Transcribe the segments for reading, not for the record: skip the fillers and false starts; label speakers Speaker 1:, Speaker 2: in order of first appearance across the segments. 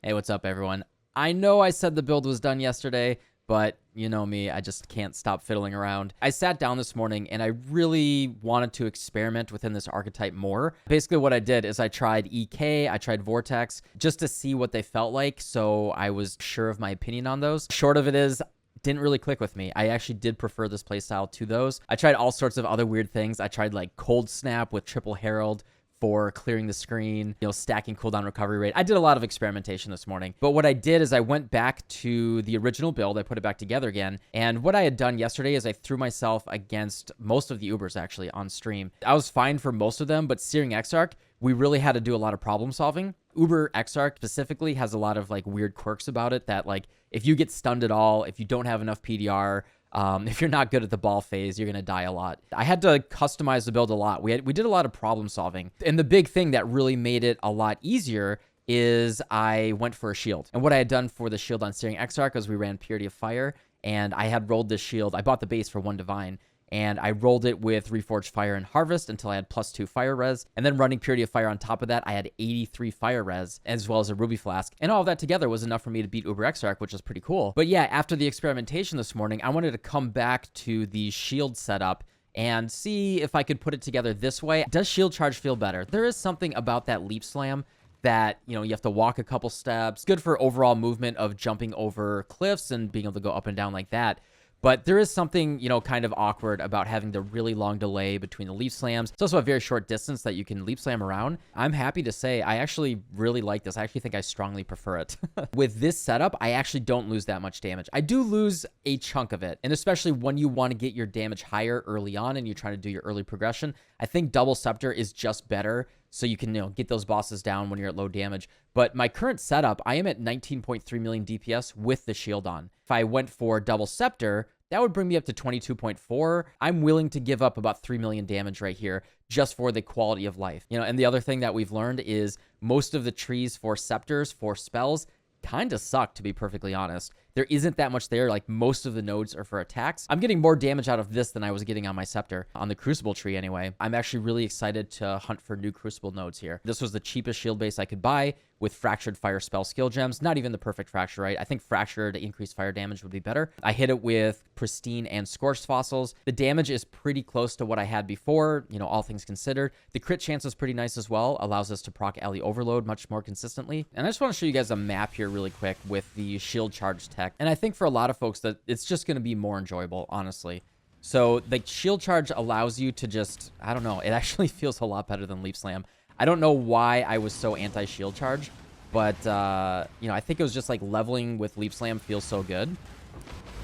Speaker 1: Hey, what's up, everyone? I know I said the build was done yesterday, but you know me, I just can't stop fiddling around. I sat down this morning and I really wanted to experiment within this archetype more. Basically what I did is I tried EK, I tried Vortex, just to see what they felt like, so I was sure of my opinion on those. Short of it is, didn't really click with me. I actually did prefer this playstyle to those. I tried all sorts of other weird things. I tried like Cold Snap with Triple Herald for clearing the screen, stacking cooldown recovery rate. I did a lot of experimentation this morning. But what I did is I went back to the original build. I put it back together again. And what I had done yesterday is I threw myself against most of the Ubers actually on stream. I was fine for most of them, but Searing Exarch, we really had to do a lot of problem solving. Uber Exarch specifically has a lot of like weird quirks about it that like if you get stunned at all, if you don't have enough PDR, if you're not good at the ball phase, you're going to die a lot. I had to customize the build a lot. We did a lot of problem solving. And the big thing that really made it a lot easier is I went for a shield. And what I had done for the shield on Searing Exarch was we ran Purity of Fire, and I had rolled this shield. I bought the base for 1 Divine, and I rolled it with Reforged Fire and Harvest until I had +2 Fire Res. And then running Purity of Fire on top of that, I had 83 Fire Res, as well as a Ruby Flask. And all of that together was enough for me to beat Uber Exarch, which is pretty cool. But yeah, after the experimentation this morning, I wanted to come back to the shield setup and see if I could put it together this way. Does Shield Charge feel better? There is something about that Leap Slam that, you have to walk a couple steps. Good for overall movement of jumping over cliffs and being able to go up and down like that. But there is something, kind of awkward about having the really long delay between the leaf slams. It's also a very short distance that you can leap slam around. I'm happy to say I actually really like this. I actually think I strongly prefer it. With this setup, I actually don't lose that much damage. I do lose a chunk of it. And especially when you want to get your damage higher early on and you're trying to do your early progression, I think Double Scepter is just better. So you can, get those bosses down when you're at low damage. But my current setup, I am at 19.3 million DPS with the shield on. If I went for Double Scepter, that would bring me up to 22.4. I'm willing to give up about 3 million damage right here just for the quality of life. And the other thing that we've learned is most of the trees for scepters, for spells, kind of suck, to be perfectly honest. There isn't that much there. Like, most of the nodes are for attacks. I'm getting more damage out of this than I was getting on my scepter, on the Crucible tree anyway. I'm actually really excited to hunt for new Crucible nodes here. This was the cheapest shield base I could buy with Fractured Fire Spell skill gems. Not even the perfect Fracture, right? I think Fracture to increase fire damage would be better. I hit it with Pristine and Scorched Fossils. The damage is pretty close to what I had before, all things considered. The crit chance is pretty nice as well. Allows us to proc Alley Overload much more consistently. And I just want to show you guys a map here really quick with the shield charge tech. And I think for a lot of folks that it's just going to be more enjoyable, honestly. So the shield charge allows you to just, I don't know, it actually feels a lot better than Leap Slam. I don't know why I was so anti-shield charge, but, I think it was just like leveling with Leap Slam feels so good.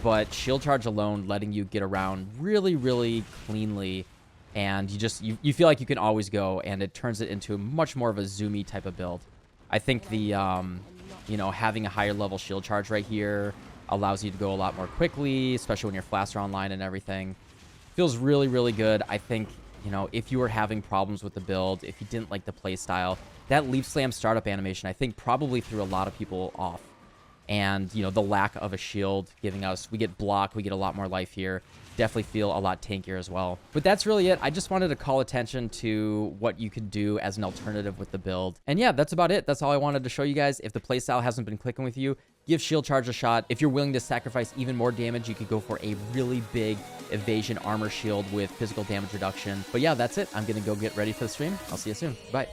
Speaker 1: But shield charge alone, letting you get around really, really cleanly, and you feel like you can always go, and it turns it into much more of a zoomy type of build. I think the, having a higher level shield charge right here allows you to go a lot more quickly, especially when your flasks are online and everything. Feels really, really good. I think, if you were having problems with the build, if you didn't like the play style, that Leaf Slam startup animation, I think, probably threw a lot of people off. And, the lack of a shield giving us, we get block, we get a lot more life here. Definitely feel a lot tankier as well. But that's really it. I just wanted to call attention to what you could do as an alternative with the build. And yeah, that's about it. That's all I wanted to show you guys. If the playstyle hasn't been clicking with you, give shield charge a shot. If you're willing to sacrifice even more damage, you could go for a really big evasion armor shield with physical damage reduction. But yeah, that's it. I'm going to go get ready for the stream. I'll see you soon. Bye.